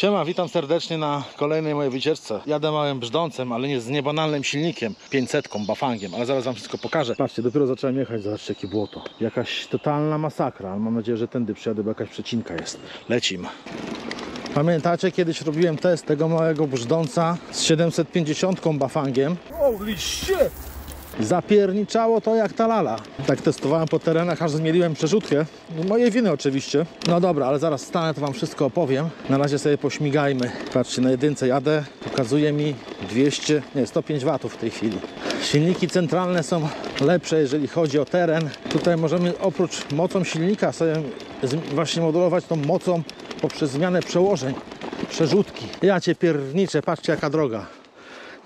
Siema, witam serdecznie na kolejnej mojej wycieczce. Jadę małym brzdącem, ale nie z niebanalnym silnikiem, 500, bafangiem, ale zaraz wam wszystko pokażę. Patrzcie, dopiero zacząłem jechać, zobaczcie jakie błoto. Jakaś totalna masakra, ale mam nadzieję, że tędy przyjadę, bo jakaś przecinka jest. Lecimy. Pamiętacie, kiedyś robiłem test tego małego brzdąca z 750 bafangiem. Holy shit! Zapierniczało to jak ta lala. Tak testowałem po terenach, aż zmieliłem przerzutkę. Mojej winy oczywiście. No dobra, ale zaraz stanę, to wam wszystko opowiem. Na razie sobie pośmigajmy. Patrzcie, na jedynce jadę. Pokazuje mi 105 watów w tej chwili. Silniki centralne są lepsze, jeżeli chodzi o teren. Tutaj możemy oprócz mocą silnika sobie właśnie modulować tą mocą poprzez zmianę przełożeń, przerzutki. Ja cię pierniczę, patrzcie jaka droga.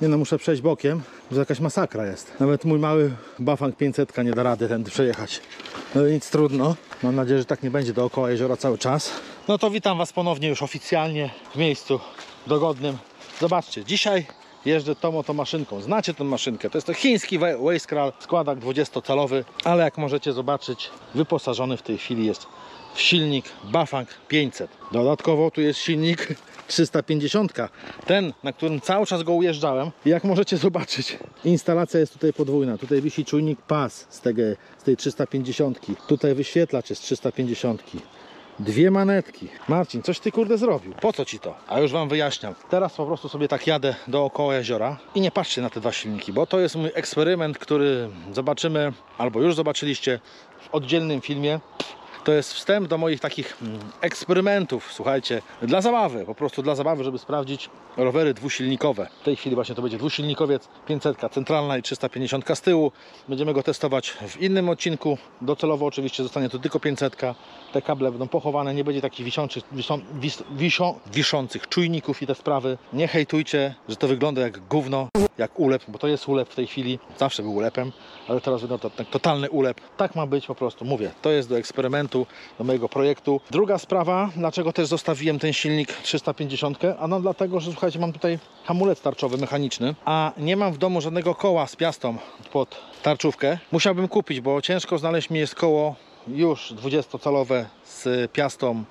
Nie no, muszę przejść bokiem, że jakaś masakra jest. Nawet mój mały Bafang 500 nie da rady tędy przejechać. No nic, trudno. Mam nadzieję, że tak nie będzie dookoła jeziora cały czas. No to witam was ponownie już oficjalnie w miejscu dogodnym. Zobaczcie, dzisiaj jeżdżę tą oto maszynką. Znacie tę maszynkę, to jest to chiński Weiskral, składak 20-calowy, ale jak możecie zobaczyć, wyposażony w tej chwili jest w silnik Bafang 500. Dodatkowo tu jest silnik 350, ten, na którym cały czas go ujeżdżałem. I jak możecie zobaczyć, instalacja jest tutaj podwójna. Tutaj wisi czujnik PAS z tej 350. Tutaj wyświetlacz jest 350. Dwie manetki. Marcin, coś ty kurde zrobił. Po co ci to? A już wam wyjaśniam. Teraz po prostu sobie tak jadę dookoła jeziora i nie patrzcie na te dwa silniki, bo to jest mój eksperyment, który zobaczymy, albo już zobaczyliście w oddzielnym filmie. To jest wstęp do moich takich eksperymentów, słuchajcie, dla zabawy, po prostu dla zabawy, żeby sprawdzić rowery dwusilnikowe. W tej chwili właśnie to będzie dwusilnikowiec, 500 centralna i 350 z tyłu. Będziemy go testować w innym odcinku. Docelowo oczywiście zostanie to tylko 500. Te kable będą pochowane, nie będzie takich wiszących czujników i te sprawy. Nie hejtujcie, że to wygląda jak gówno, jak ulep, bo to jest ulep w tej chwili. Zawsze był ulepem, ale teraz wygląda to totalny ulep. Tak ma być po prostu, mówię, to jest do eksperymentu, do mojego projektu. Druga sprawa, dlaczego też zostawiłem ten silnik 350, no dlatego, że słuchajcie, mam tutaj hamulec tarczowy mechaniczny, a nie mam w domu żadnego koła z piastą pod tarczówkę. Musiałbym kupić, bo ciężko znaleźć mi jest koło już 20-calowe z piastą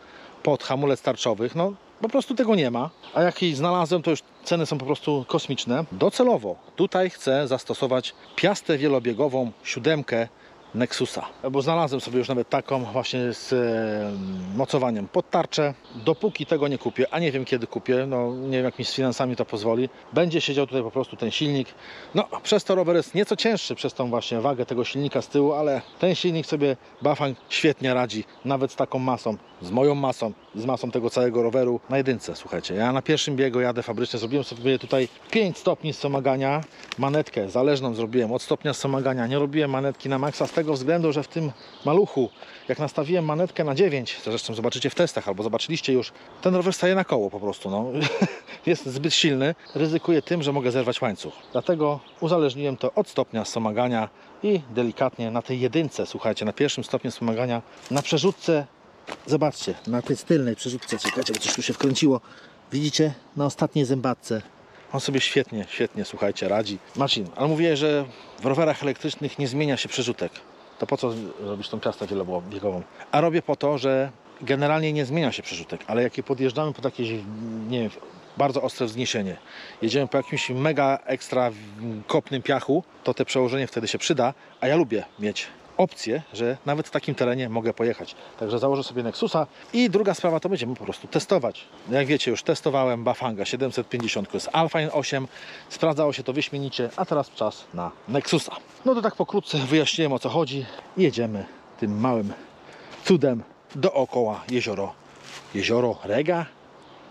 pod hamulec tarczowych. No po prostu tego nie ma, a jak jej znalazłem, to już ceny są po prostu kosmiczne. Docelowo tutaj chcę zastosować piastę wielobiegową 7 Nexusa, bo znalazłem sobie już nawet taką właśnie z mocowaniem pod tarczę. Dopóki tego nie kupię, a nie wiem kiedy kupię, no nie wiem jak mi z finansami to pozwoli, będzie siedział tutaj po prostu ten silnik. No przez to rower jest nieco cięższy przez tą właśnie wagę tego silnika z tyłu, ale ten silnik sobie Bafang świetnie radzi, nawet z taką masą, z moją masą, z masą tego całego roweru na jedynce. Słuchajcie, ja na pierwszym biegu jadę fabrycznie, zrobiłem sobie tutaj 5 stopni zomagania, manetkę zależną zrobiłem od stopnia zomagania, nie robiłem manetki na maksa z tego względu, że w tym maluchu, jak nastawiłem manetkę na 9, to zresztą zobaczycie w testach, albo zobaczyliście już, ten rower staje na koło po prostu, no. Jest zbyt silny, ryzykuję tym, że mogę zerwać łańcuch. Dlatego uzależniłem to od stopnia wspomagania i delikatnie na tej jedynce, słuchajcie, na pierwszym stopniu wspomagania, na przerzutce, zobaczcie, na tej tylnej przerzutce, czekajcie, bo coś tu się wkręciło, widzicie, na ostatniej zębatce. On sobie świetnie, słuchajcie, radzi. Marcin, ale mówię, że w rowerach elektrycznych nie zmienia się przerzutek. To po co robisz tą piastę wielobiegową? A robię po to, że generalnie nie zmienia się przerzutek, ale jak je podjeżdżamy pod jakieś, nie wiem, bardzo ostre wzniesienie, jedziemy po jakimś mega ekstra kopnym piachu, to te przełożenie wtedy się przyda, a ja lubię mieć opcję, że nawet w takim terenie mogę pojechać. Także założę sobie Nexusa i druga sprawa to będziemy po prostu testować. Jak wiecie, już testowałem Bafanga 750 z Alpine 8, sprawdzało się to wyśmienicie, a teraz czas na Nexusa. No to tak pokrótce wyjaśniłem o co chodzi i jedziemy tym małym cudem dookoła jezioro Rega?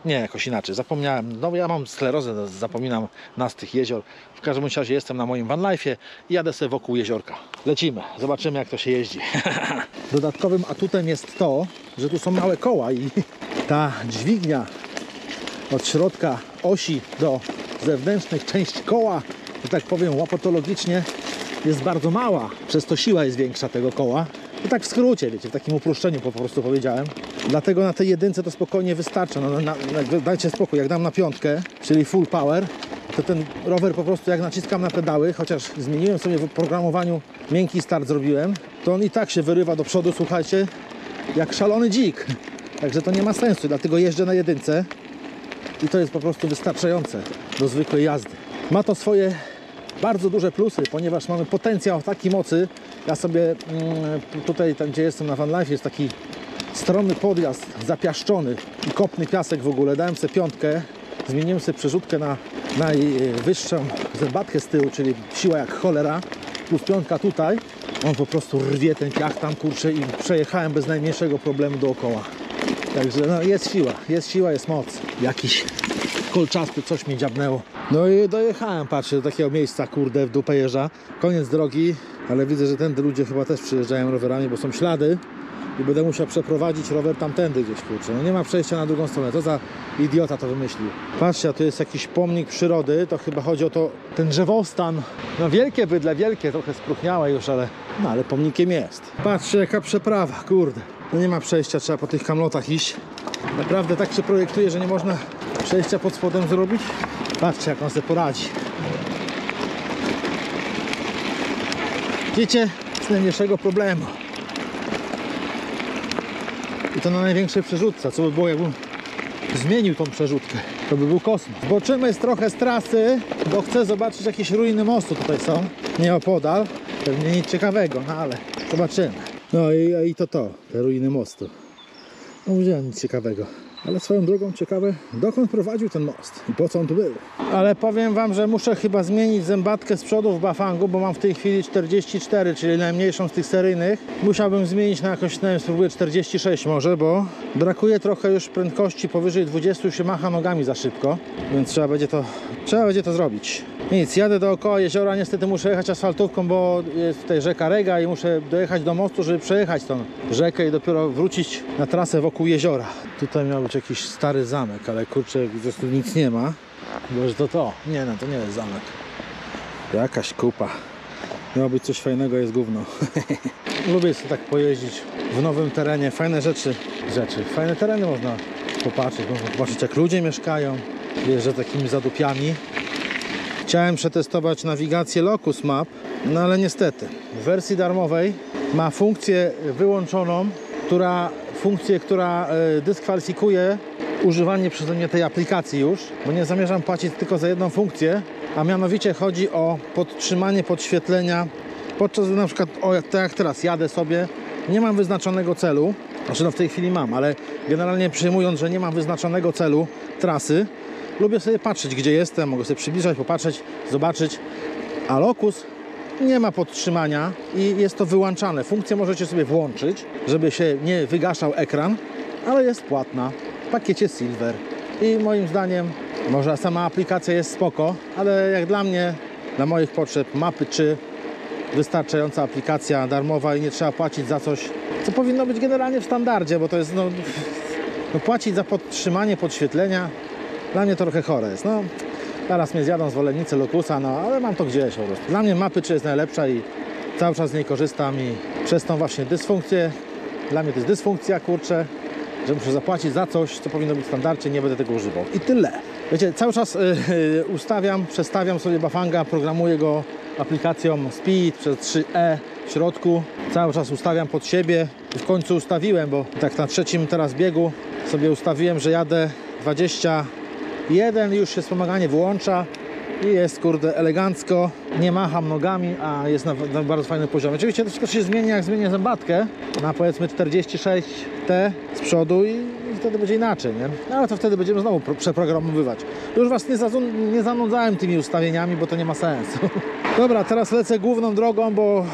Nie, jakoś inaczej, zapomniałem, no ja mam sklerozę, zapominam nazw tych jezior. W każdym razie jestem na moim vanlife'ie i jadę sobie wokół jeziorka. Lecimy, zobaczymy jak to się jeździ. Dodatkowym atutem jest to, że tu są małe koła i ta dźwignia od środka osi do zewnętrznych części koła, że tak powiem łapotologicznie, jest bardzo mała, przez to siła jest większa tego koła. I tak w skrócie, wiecie, w takim uproszczeniu po prostu powiedziałem. Dlatego na tej jedynce to spokojnie wystarcza. No, dajcie spokój, jak dam na 5, czyli full power, to ten rower po prostu jak naciskam na pedały, chociaż zmieniłem sobie w oprogramowaniu, miękki start zrobiłem, to on i tak się wyrywa do przodu, słuchajcie, jak szalony dzik. Także to nie ma sensu, dlatego jeżdżę na jedynce. i to jest po prostu wystarczające do zwykłej jazdy. Ma to swoje bardzo duże plusy, ponieważ mamy potencjał takiej mocy. Ja sobie tutaj, tam gdzie jestem na Van Life, jest taki stromny podjazd, zapiaszczony i kopny piasek w ogóle. Dałem sobie piątkę, zmieniłem sobie przerzutkę na najwyższą zębatkę z tyłu, czyli siła jak cholera, plus piątka tutaj. On po prostu rwie ten piach tam, kurczę, i przejechałem bez najmniejszego problemu dookoła. Także no, jest siła, jest moc. Jakiś kolczasty coś mi dziabnęło. No i dojechałem, patrzę, do takiego miejsca, kurde, w dupę jeża. Koniec drogi, ale widzę, że tędy ludzie chyba też przyjeżdżają rowerami, bo są ślady i będę musiał przeprowadzić rower tamtędy gdzieś, kurczę. No nie ma przejścia na drugą stronę, to za idiota to wymyślił. Patrzcie, a tu jest jakiś pomnik przyrody, to chyba chodzi o to, ten drzewostan. No wielkie bydle, wielkie, trochę spróchniałe już, ale pomnikiem jest. Patrzcie, jaka przeprawa, kurde. No nie ma przejścia, trzeba po tych kamlotach iść. Naprawdę tak się projektuje, że nie można przejścia pod spodem zrobić. Patrzcie, jak on sobie poradzi. Widzicie? Z najmniejszego problemu. I to na największej przerzutce. Co by było, jakbym zmienił tą przerzutkę? To by był kosmos. Zboczymy trochę z trasy, bo chcę zobaczyć jakieś ruiny mostu tutaj są. Nieopodal. Pewnie nic ciekawego, no ale zobaczymy. No i to, te ruiny mostu. No widziałem nic ciekawego. Ale swoją drogą ciekawe, dokąd prowadził ten most i po co on tu był. Ale powiem wam, że muszę chyba zmienić zębatkę z przodu w Bafangu, bo mam w tej chwili 44, czyli najmniejszą z tych seryjnych. Musiałbym zmienić na jakoś, nie wiem, spróbuję 46 może, bo brakuje trochę już prędkości powyżej 20, się macha nogami za szybko, więc trzeba będzie to zrobić. Nic, jadę dookoła jeziora, niestety muszę jechać asfaltówką, bo jest tutaj rzeka Rega i muszę dojechać do mostu, żeby przejechać tą rzekę i dopiero wrócić na trasę wokół jeziora. Tutaj miał być jakiś stary zamek, ale kurczę, widzę, że tu nic nie ma. Bo że to. Nie, no to nie jest zamek. Jakaś kupa. Miało być coś fajnego, jest gówno. Lubię sobie tak pojeździć w nowym terenie, fajne rzeczy. Fajne tereny można popatrzeć, jak ludzie mieszkają. Jeżdżę takimi zadupiami. Chciałem przetestować nawigację Locus Map, no ale niestety w wersji darmowej ma funkcję wyłączoną, która dyskwalifikuje używanie przeze mnie tej aplikacji już, bo nie zamierzam płacić tylko za jedną funkcję, a mianowicie chodzi o podtrzymanie podświetlenia podczas gdy na przykład, tak jak teraz jadę sobie, nie mam wyznaczonego celu, znaczy no w tej chwili mam, ale generalnie przyjmując, że nie mam wyznaczonego celu trasy, lubię sobie patrzeć, gdzie jestem, mogę sobie przybliżać, popatrzeć, zobaczyć, a Locus nie ma podtrzymania i jest to wyłączane. Funkcję możecie sobie włączyć, żeby się nie wygaszał ekran, ale jest płatna w pakiecie Silver i moim zdaniem może sama aplikacja jest spoko, ale jak dla mnie, dla moich potrzeb mapy czy wystarczająca aplikacja darmowa i nie trzeba płacić za coś, co powinno być generalnie w standardzie, bo to jest płacić za podtrzymanie podświetlenia dla mnie trochę chore jest. No, teraz mnie zjadą zwolennicy Locusa, no ale mam to gdzieś po prostu. Dla mnie mapy czy jest najlepsza i cały czas z niej korzystam i przez tą właśnie dysfunkcję, dla mnie to jest dysfunkcja, kurczę, że muszę zapłacić za coś, co powinno być w standardzie, nie będę tego używał. I tyle. Wiecie, cały czas przestawiam sobie Bafanga, programuję go aplikacją Speed przez 3E w środku. Cały czas ustawiam pod siebie. W końcu ustawiłem, bo tak na trzecim teraz biegu sobie ustawiłem, że jadę 21, już się wspomaganie wyłącza i jest, kurde, elegancko, nie macham nogami, a jest na bardzo fajnym poziomie. Oczywiście to wszystko się zmieni, jak zmienię zębatkę na powiedzmy 46T z przodu i wtedy będzie inaczej, nie? No, ale to wtedy będziemy znowu przeprogramowywać. Już was nie zanudzałem tymi ustawieniami, bo to nie ma sensu. Dobra, teraz lecę główną drogą, bo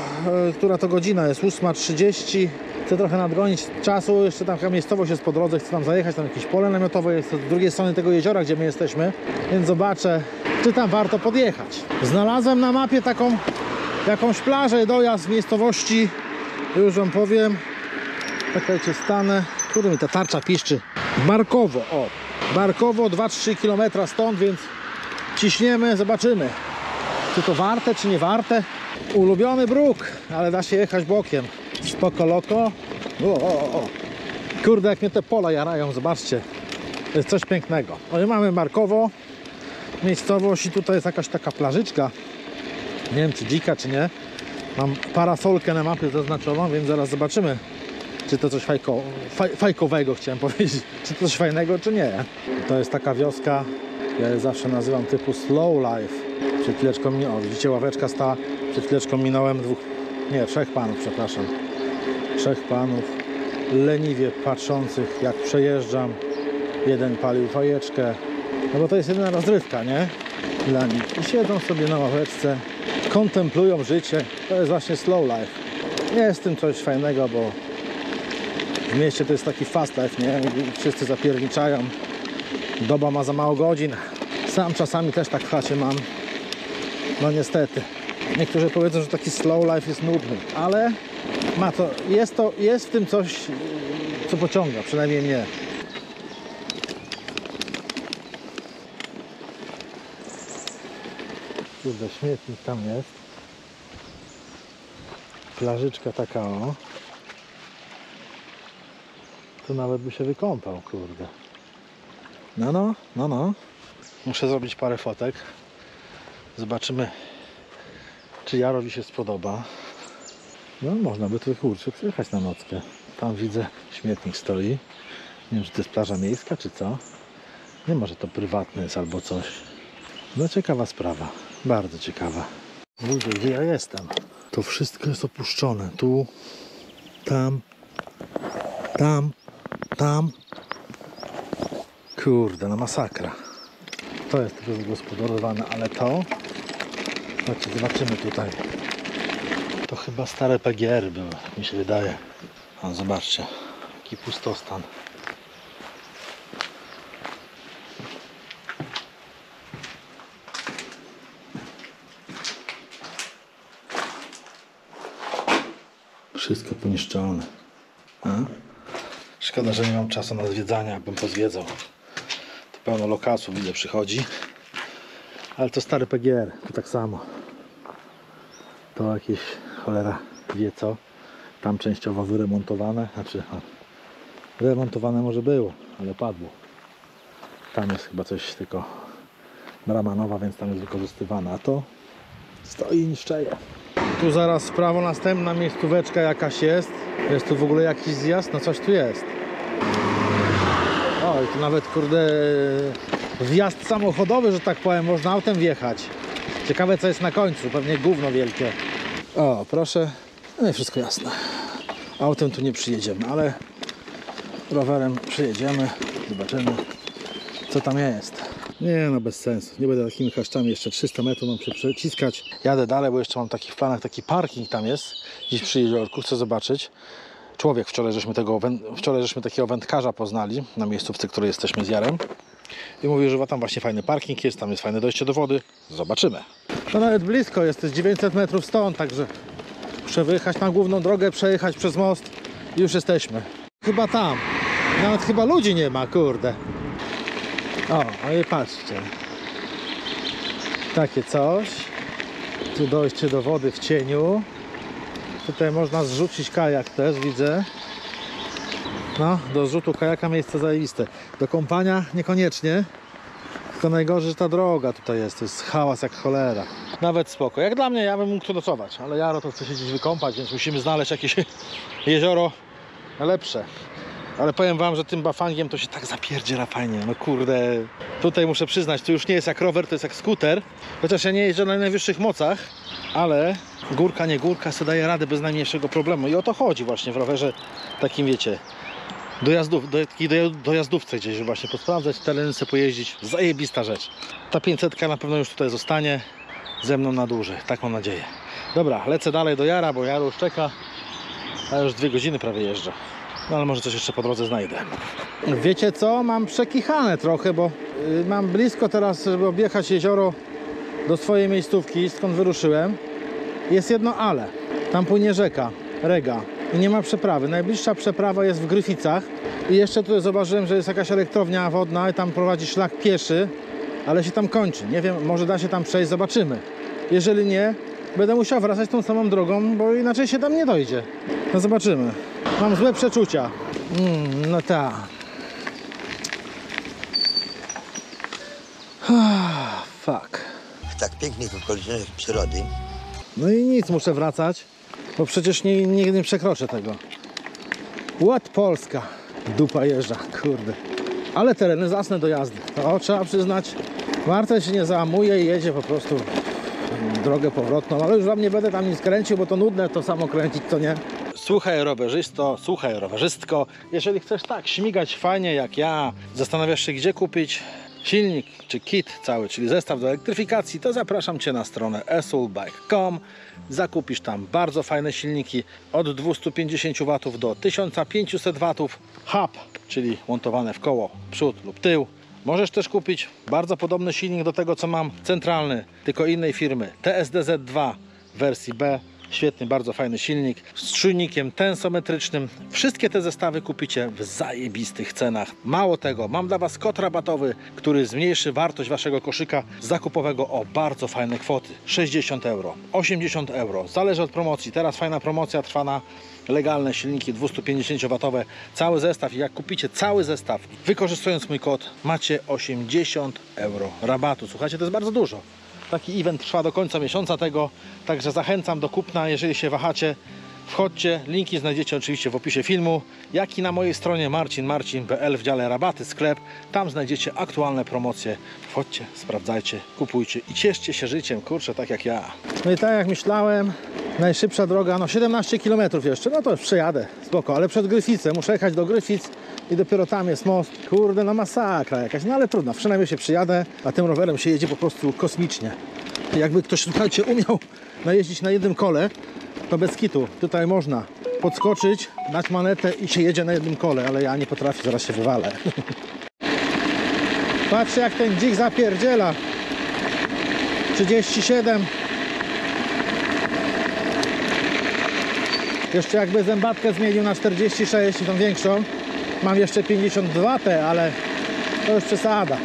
która to godzina jest? 8:30. Chcę trochę nadgonić czasu, jeszcze tam miejscowość jest po drodze, chcę tam zajechać, tam jakieś pole namiotowe jest z drugiej strony tego jeziora, gdzie my jesteśmy, więc zobaczę, czy tam warto podjechać. Znalazłem na mapie taką jakąś plażę, dojazd w miejscowości, już wam powiem, czekajcie, stanę, kurde mi ta tarcza piszczy, Barkowo, Barkowo, 2-3 km stąd, więc ciśniemy, zobaczymy, czy to warte, czy nie warte. Ulubiony bruk, ale da się jechać bokiem. Spoko loko. Kurde, jak mnie te pola jarają, zobaczcie. To jest coś pięknego. No i mamy Barkowo, miejscowość i tutaj jest jakaś taka plażyczka. Nie wiem, czy dzika, czy nie. Mam parasolkę na mapie zaznaczoną, więc zaraz zobaczymy, czy to coś fajkowego chciałem powiedzieć, czy to coś fajnego, czy nie. To jest taka wioska, ja je zawsze nazywam typu slow life. Przed chwileczką minąłem, widzicie, ławeczka stała, przed chwileczką minąłem trzech panów, przepraszam. Trzech panów leniwie patrzących, jak przejeżdżam. Jeden palił fajeczkę, no bo to jest jedyna rozrywka, nie? Dla nich. I siedzą sobie na ławeczce, kontemplują życie. To jest właśnie slow life. Nie jest w tym coś fajnego, bo w mieście to jest taki fast life, nie? I wszyscy zapierniczają. Doba ma za mało godzin. Sam czasami też tak w chacie mam. No niestety. Niektórzy powiedzą, że taki slow life jest nudny, ale jest w tym coś, co pociąga, przynajmniej mnie. Kurde, śmietnik tam jest. Plażyczka taka, o. Tu nawet by się wykąpał, kurde. No. Muszę zrobić parę fotek. Zobaczymy, czy Jarowi się spodoba. No, można by tu, kurczę, przyjechać na nockę. Tam widzę, śmietnik stoi. Nie wiem, czy to jest plaża miejska, czy co. Nie, może to prywatne jest albo coś. No, ciekawa sprawa. Bardzo ciekawa. Ludzie, gdzie ja jestem? To wszystko jest opuszczone. Tu, tam. Kurde, no masakra. To jest tylko zagospodarowane, ale to... Zobaczymy tutaj. To chyba stare PGR były, tak mi się wydaje. A zobaczcie, jaki pustostan. Wszystko poniszczone. Szkoda, że nie mam czasu na zwiedzanie, abym pozwiedzał. To pełno lokasów, widzę, przychodzi. Ale to stary PGR, tu tak samo. To jakieś, cholera wie co. Tam częściowo wyremontowane. Znaczy, remontowane może było, ale padło. Tam jest chyba coś tylko brama nowa, więc tam jest wykorzystywana. A to stoi i niszczeje. Tu zaraz w prawo następna miejscóweczka jakaś jest. Jest tu w ogóle jakiś zjazd? No coś tu jest. Oj, tu nawet kurde wjazd samochodowy, że tak powiem, można autem wjechać. Ciekawe co jest na końcu, pewnie gówno wielkie. O, proszę. No i wszystko jasne. Autem tu nie przyjedziemy, ale rowerem przyjedziemy. Zobaczymy co tam jest. Nie no, bez sensu. Nie będę takimi chaszczami, jeszcze 300 metrów mam się przeciskać. Jadę dalej, bo jeszcze mam w planach taki parking tam jest. Gdzieś przy jeziorku, chcę zobaczyć. Człowiek, wczoraj żeśmy takiego wędkarza poznali na miejscówce, w której jesteśmy z Jarem. I mówił, że tam właśnie fajny parking jest, tam jest fajne dojście do wody. Zobaczymy. To nawet blisko jest, to jest 900 metrów stąd, także muszę wyjechać na główną drogę, przejechać przez most i już jesteśmy. Chyba tam. Nawet chyba ludzi nie ma, kurde. O, no i patrzcie. Takie coś. Tu dojście do wody w cieniu. Tutaj można zrzucić kajak też, widzę. No, do zrzutu kajaka miejsce zajebiste. Do kąpania niekoniecznie. Tylko najgorzej, że ta droga tutaj jest. To jest hałas jak cholera. Nawet spoko. Jak dla mnie, ja bym mógł tu nocować. Ale Jaro to chce się gdzieś wykąpać, więc musimy znaleźć jakieś jezioro lepsze. Ale powiem wam, że tym bafangiem to się tak zapierdziela fajnie. No kurde. Tutaj muszę przyznać, to już nie jest jak rower, to jest jak skuter. Chociaż ja nie jeżdżę na najwyższych mocach. Ale górka, nie górka, sobie daje radę bez najmniejszego problemu. I o to chodzi właśnie w rowerze takim, wiecie, dojazdówce gdzieś, żeby właśnie posprawdzać tereny, sobie pojeździć. Zajebista rzecz. Ta 500 na pewno już tutaj zostanie ze mną na dłużej. Tak mam nadzieję. Dobra, lecę dalej do Jara, bo Jaro już czeka. A już 2 godziny prawie jeżdżę. No ale może coś jeszcze po drodze znajdę. Wiecie co? Mam przekichane trochę, bo mam blisko teraz, żeby objechać jezioro do swojej miejscówki, skąd wyruszyłem. Jest jedno ale. Tam płynie rzeka, Rega. I nie ma przeprawy. Najbliższa przeprawa jest w Gryficach. I jeszcze tutaj zauważyłem, że jest jakaś elektrownia wodna i tam prowadzi szlak pieszy, ale się tam kończy. Nie wiem, może da się tam przejść, zobaczymy. Jeżeli nie, będę musiał wracać tą samą drogą, bo inaczej się tam nie dojdzie. No zobaczymy. Mam złe przeczucia. No tak. Fuck. W tak pięknych okolicznościach przyrody. No i nic, muszę wracać, bo przecież nigdy nie przekroczę tego. Ład Polska. Dupa jeżdża, kurde. Ale tereny zacne do jazdy. To trzeba przyznać. Marta się nie załamuje i jedzie po prostu drogę powrotną. Ale już wam nie będę tam nic kręcił, bo to nudne to samo kręcić, to nie. Słuchaj rowerzysto, słuchaj rowerzystko. Jeżeli chcesz tak śmigać fajnie jak ja, zastanawiasz się gdzie kupić silnik czy kit cały, czyli zestaw do elektryfikacji, to zapraszam Cię na stronę esulbike.com. Zakupisz tam bardzo fajne silniki od 250 W do 1500 W. Hub, czyli montowane w koło, przód lub tył. Możesz też kupić bardzo podobny silnik do tego co mam, centralny, tylko innej firmy, TSDZ2 w wersji B. Świetny, bardzo fajny silnik z czujnikiem tensometrycznym. Wszystkie te zestawy kupicie w zajebistych cenach. Mało tego, mam dla Was kod rabatowy, który zmniejszy wartość Waszego koszyka zakupowego o bardzo fajne kwoty. 60 euro, 80 euro, zależy od promocji. Teraz fajna promocja trwa na legalne silniki 250W. Cały zestaw i jak kupicie cały zestaw, wykorzystując mój kod, macie 80 euro rabatu. Słuchajcie, to jest bardzo dużo. Taki event trwa do końca miesiąca tego, także zachęcam do kupna, jeżeli się wahacie, wchodźcie, linki znajdziecie oczywiście w opisie filmu, jak i na mojej stronie marcinmarcin.pl w dziale rabaty, sklep, tam znajdziecie aktualne promocje, wchodźcie, sprawdzajcie, kupujcie i cieszcie się życiem, kurczę, tak jak ja. No i tak jak myślałem, najszybsza droga, no 17 km jeszcze, no to już przejadę, spoko, ale przed Gryficę, muszę jechać do Gryfic i dopiero tam jest most, kurde, no masakra jakaś, no ale trudno, przynajmniej się przyjadę, a tym rowerem się jedzie po prostu kosmicznie. Jakby ktoś, słuchajcie, umiał najeździć na jednym kole, to bez kitu, tutaj można podskoczyć, dać manetę i się jedzie na jednym kole, ale ja nie potrafię, zaraz się wywalę. Patrzcie jak ten dzik zapierdziela. 37. Jeszcze jakby zębatkę zmienił na 46 i tą większą. Mam jeszcze 52 T, ale to już przesada.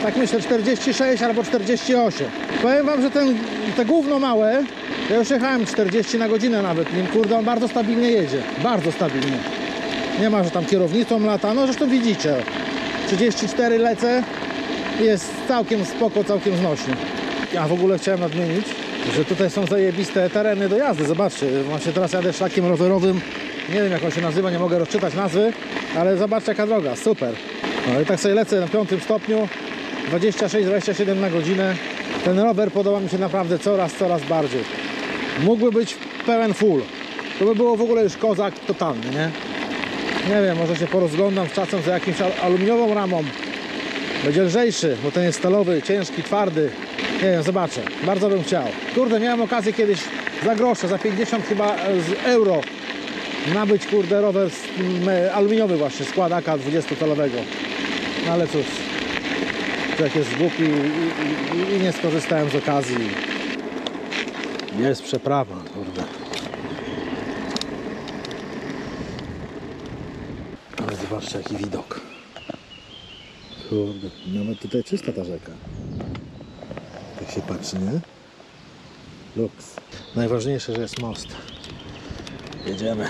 Tak myślę 46 albo 48. Powiem wam, że te gówno małe, ja już jechałem 40 na godzinę nawet nim, kurde, on bardzo stabilnie jedzie. Bardzo stabilnie. Nie ma, że tam kierownicą lata, no zresztą widzicie. 34 lecę, jest całkiem spoko, całkiem znośny. Ja w ogóle chciałem nadmienić, że tutaj są zajebiste tereny do jazdy. Zobaczcie, właśnie teraz jadę szlakiem rowerowym. Nie wiem jak on się nazywa, nie mogę rozczytać nazwy, ale zobaczcie jaka droga, super. No i tak sobie lecę na 5. stopniu, 26-27 na godzinę. Ten rower podoba mi się naprawdę coraz bardziej. Mógłby być pełen full. To by było w ogóle już kozak totalny, nie? Nie wiem, może się porozglądam z czasem za jakimś aluminiową ramą. Będzie lżejszy, bo ten jest stalowy, ciężki, twardy. Nie wiem, zobaczę. Bardzo bym chciał. Kurde, miałem okazję kiedyś za grosze, za 50 chyba euro nabyć, kurde, rower aluminiowy właśnie, składaka 20-calowego. No ale cóż, człowiek jest głupi i nie skorzystałem z okazji. Jest przeprawa, kurde. Ale zobaczcie jaki widok. Kurde, nawet tutaj czysta ta rzeka. Tak się patrzy, nie? Luks. Najważniejsze, że jest most. Jedziemy.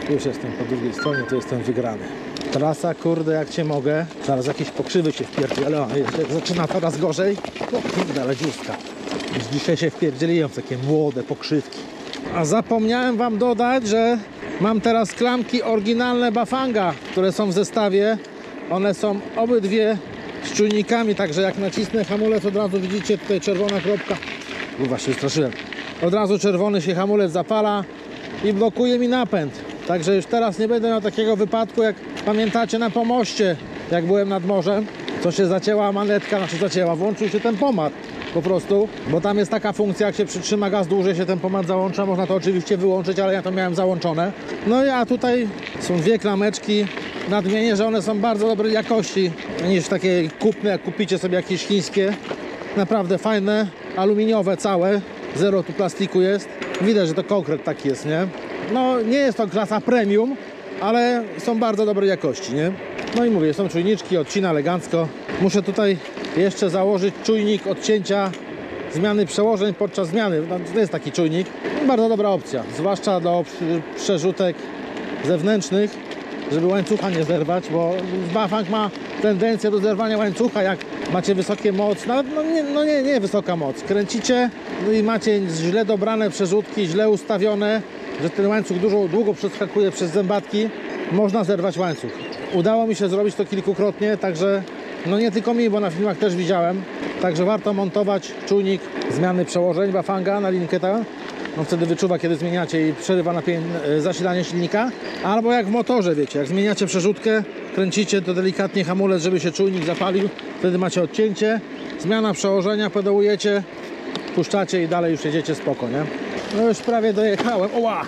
Już jestem po drugiej stronie, tu jestem wygrany. Trasa, kurde, jak cię mogę. Zaraz jakieś pokrzywy się wpierdzielą, ale jak zaczyna coraz gorzej. O kurde, ale dziurka. Już dzisiaj się wpierdzieliłem w takie młode pokrzywki. A zapomniałem wam dodać, że mam teraz klamki oryginalne Bafanga, które są w zestawie. One są obydwie z czujnikami, także jak nacisnę hamulec, od razu widzicie tutaj czerwona kropka. Właśnie się straszyłem. Od razu czerwony się hamulec zapala i blokuje mi napęd. Także już teraz nie będę miał takiego wypadku, jak pamiętacie na pomoście, jak byłem nad morzem, co się zacięła manetka, znaczy zacięła, włączył się tempomat po prostu, bo tam jest taka funkcja, jak się przytrzyma gaz dłużej, się tempomat załącza, można to oczywiście wyłączyć, ale ja to miałem załączone. No i a tutaj są dwie klameczki, nadmienię, że one są bardzo dobrej jakości, niż takie kupne, jak kupicie sobie jakieś chińskie, naprawdę fajne, aluminiowe całe, zero tu plastiku jest, widać, że to konkret taki jest, nie? No nie jest to klasa premium, ale są bardzo dobrej jakości, nie? No i mówię, są czujniczki, odcina elegancko. Muszę tutaj jeszcze założyć czujnik odcięcia zmiany przełożeń podczas zmiany. No, to jest taki czujnik. Bardzo dobra opcja, zwłaszcza do przerzutek zewnętrznych, żeby łańcucha nie zerwać, bo Bafang ma tendencję do zerwania łańcucha, jak macie wysokie moc, nawet nie wysoka moc. Kręcicie i macie źle dobrane przerzutki, źle ustawione, że ten łańcuch długo przeskakuje przez zębatki, można zerwać łańcuch. Udało mi się zrobić to kilkukrotnie, także no nie tylko mi, bo na filmach też widziałem. Także warto montować czujnik zmiany przełożeń Bafanga na linkę. On wtedy wyczuwa, kiedy zmieniacie i przerywa zasilanie silnika. Albo jak w motorze, wiecie, jak zmieniacie przerzutkę, kręcicie to delikatnie hamulec, żeby się czujnik zapalił. Wtedy macie odcięcie, zmiana przełożenia, pedałujecie, puszczacie i dalej już jedziecie spoko, nie? No już prawie dojechałem. Oła!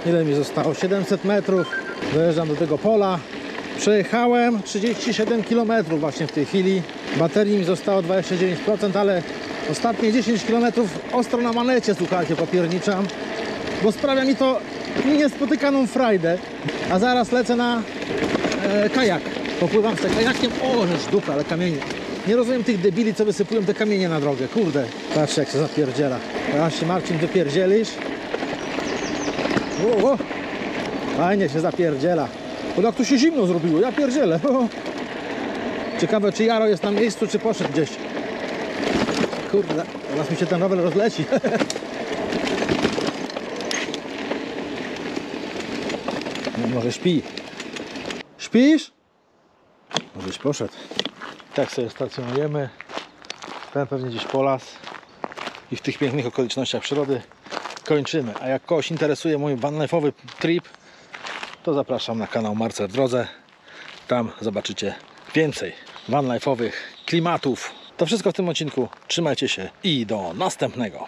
Ile mi zostało? 700 metrów. Dojeżdżam do tego pola. Przejechałem 37 km właśnie w tej chwili. Baterii mi zostało 29%, ale ostatnie 10 km ostro na manecie, słuchajcie, popierniczam, bo sprawia mi to niespotykaną frajdę. A zaraz lecę na kajak. Popływam z tym kajakiem. O, rzecz dupy, ale kamienie. Nie rozumiem tych debili, co wysypują te kamienie na drogę. Kurde, patrzcie jak się zapierdziela. Teraz się, Marcin, wypierdzielisz. O. Fajnie się zapierdziela. Bo tak tu się zimno zrobiło, ja pierdzielę. Ciekawe, czy Jaro jest na miejscu, czy poszedł gdzieś. Kurde, teraz mi się ten rower rozleci. No, może śpi. Śpisz? Możeś poszedł. Tak sobie stacjonujemy. Ten pewnie gdzieś po las. I w tych pięknych okolicznościach przyrody kończymy. A jak kogoś interesuje mój vanlife'owy trip, to zapraszam na kanał Marcel w drodze. Tam zobaczycie więcej vanlife'owych klimatów. To wszystko w tym odcinku. Trzymajcie się i do następnego.